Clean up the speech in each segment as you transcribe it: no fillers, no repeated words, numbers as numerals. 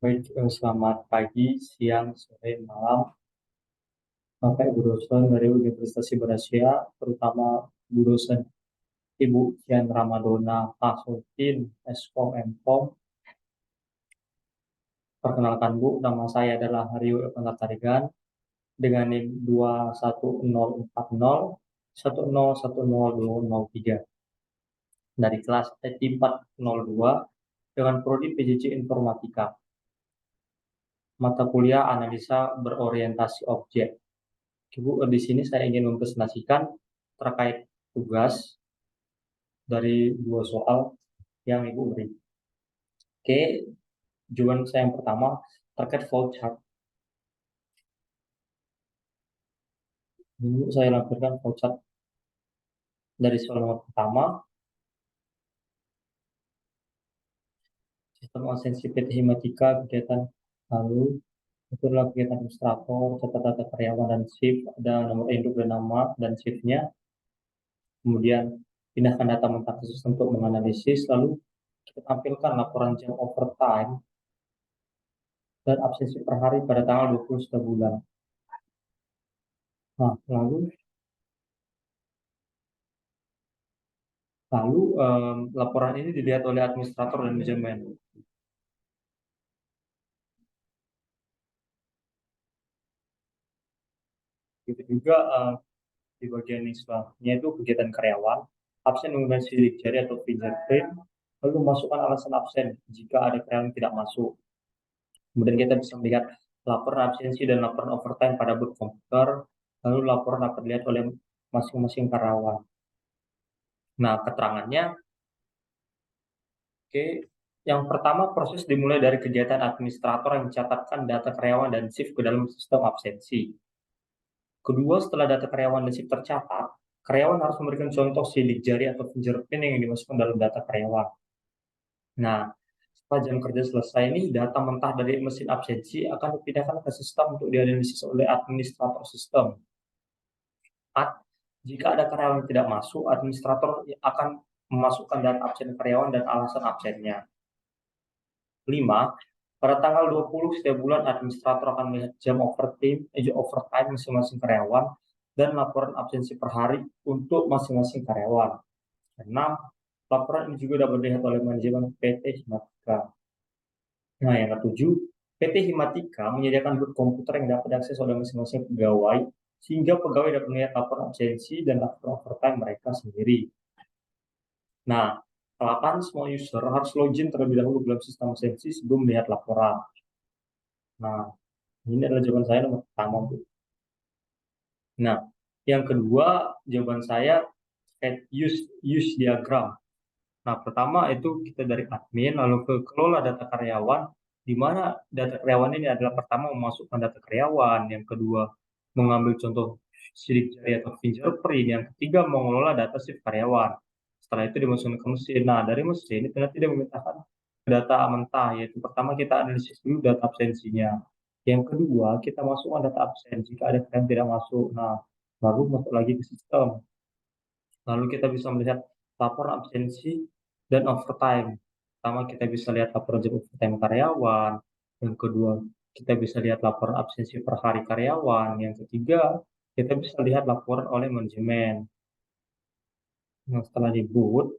Baik, selamat pagi, siang, sore, malam, Bapak Ibu dosen dari Universitas Berasia, terutama Bu dosen Ibu Kian Ramadona Fasutin, Eskom, Mkom. Perkenalkan Bu, nama saya adalah Haryo Evan Tarigan dengan NIM 21040 10102003 dari kelas IT 402 dengan prodi PJJ Informatika. Mata kuliah analisa berorientasi objek. Ibu, di sini saya ingin mempresentasikan terkait tugas dari dua soal yang Ibu beri. Oke, jawaban saya yang pertama terkait flowchart. Dulu saya lakukan flowchart dari soal nomor pertama, sistem asensi PT Himatika, kegiatan lalu itu adalah kegiatan administrator, catat data karyawan dan shift, ada nomor induk dan nama dan shiftnya. Kemudian pindahkan data mentah ke sistem untuk menganalisis, lalu kita tampilkan laporan jam overtime dan absensi per hari pada tanggal 20 setiap bulan. Nah, lalu laporan ini dilihat oleh administrator dan manajemen. Itu juga di bagian yang selanjutnya itu kegiatan karyawan, absen menggunakan sidik jari atau fingerprint, lalu masukkan alasan absen jika ada karyawan yang tidak masuk. Kemudian kita bisa melihat laporan absensi dan laporan overtime pada booth komputer, lalu laporan dapat dilihat oleh masing-masing karyawan. Nah, keterangannya, oke, yang pertama proses dimulai dari kegiatan administrator yang mencatatkan data karyawan dan shift ke dalam sistem absensi. Kedua, setelah data karyawan dan shift tercatat, karyawan harus memberikan contoh sidik jari atau fingerprint yang dimasukkan dalam data karyawan. Nah, setelah jam kerja selesai ini, data mentah dari mesin absensi akan dipindahkan ke sistem untuk dianalisis oleh administrator sistem. 4. Jika ada karyawan yang tidak masuk, administrator akan memasukkan data absen karyawan dan alasan absennya. 5. Pada tanggal 20 setiap bulan, administrator akan melihat jam overtime masing-masing karyawan dan laporan absensi per hari untuk masing-masing karyawan. 6. Laporan ini juga dapat dilihat oleh manajemen PT Himatika. Nah, yang ketujuh, PT Himatika menyediakan booth komputer yang dapat diakses oleh masing-masing pegawai, sehingga pegawai dapat melihat laporan absensi dan laporan overtime mereka sendiri. Nah, 8. Semua user harus login terlebih dahulu dalam sistem absensi sebelum melihat laporan. Nah, ini adalah jawaban saya nomor pertama, Bu. Nah, yang kedua, jawaban saya use diagram. Nah, pertama itu kita dari admin, lalu ke kelola data karyawan, di mana data karyawan ini adalah pertama memasukkan data karyawan, yang kedua mengambil contoh sidik jari atau fingerprint, yang ketiga mengelola data shift karyawan. Setelah itu dimasukkan ke mesin. Nah, dari mesin itu nanti dia memintakan data mentah, yaitu pertama kita analisis dulu data absensinya. Yang kedua, kita masukkan data absen jika ada yang tidak masuk. Nah, baru masuk lagi ke sistem. Lalu kita bisa melihat laporan absensi dan overtime. Pertama kita bisa lihat laporan jam overtime karyawan. Yang kedua kita bisa lihat laporan absensi per hari karyawan. Yang ketiga kita bisa lihat laporan oleh manajemen. Nah, setelah di boot,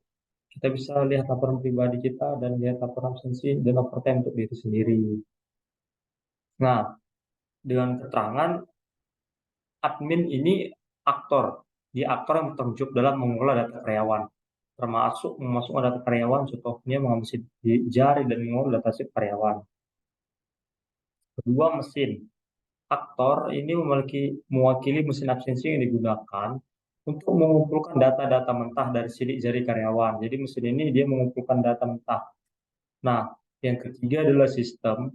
kita bisa lihat laporan pribadi kita dan lihat laporan absensi dan overtime untuk diri sendiri. Nah, dengan keterangan admin ini aktor. Dia aktor yang bertanggung jawab dalam mengelola data karyawan, termasuk memasukkan data karyawan, contohnya mengambil sidik jari dan mengelola data sheet karyawan. Kedua, mesin. Aktor ini mewakili mesin absensi yang digunakan untuk mengumpulkan data-data mentah dari sidik jari karyawan. Jadi mesin ini dia mengumpulkan data mentah. Nah, yang ketiga adalah sistem.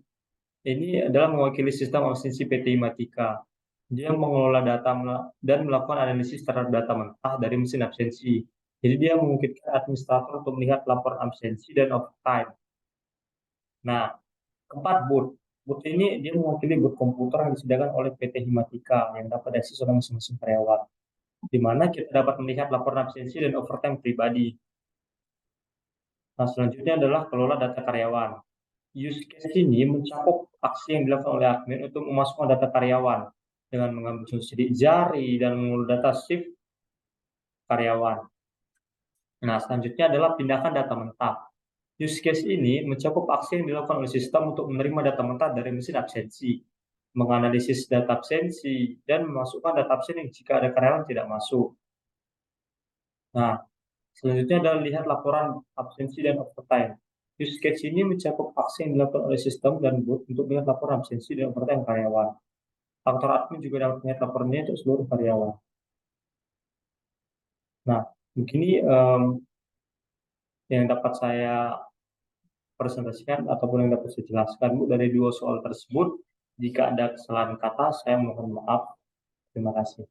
Ini adalah mewakili sistem absensi PT Himatika. Dia mengelola data dan melakukan analisis terhadap data mentah dari mesin absensi. Jadi dia memungkinkan administrator untuk melihat laporan absensi dan overtime. Nah, keempat, booth. Booth ini dia mewakili booth komputer yang disediakan oleh PT Himatika yang dapat diakses oleh masing-masing karyawan, di mana kita dapat melihat laporan absensi dan overtime pribadi. Nah, selanjutnya adalah kelola data karyawan. Use case ini mencakup aksi yang dilakukan oleh admin untuk memasukkan data karyawan dengan mengambil sidik jari dan mengurus data shift karyawan. Nah, selanjutnya adalah pindahkan data mentah. Use case ini mencakup aksi yang dilakukan oleh sistem untuk menerima data mentah dari mesin absensi, menganalisis data absensi, dan memasukkan data absen jika ada karyawan tidak masuk. Nah, selanjutnya adalah lihat laporan absensi dan overtime. Use case ini mencakup aksi yang dilakukan oleh sistem dan bot untuk melihat laporan absensi dan overtime karyawan. Kantor admin juga dapat melihat laporannya untuk seluruh karyawan. Nah, begini yang dapat saya presentasikan ataupun yang dapat saya jelaskan Bu dari dua soal tersebut. Jika ada kesalahan kata, saya mohon maaf. Terima kasih.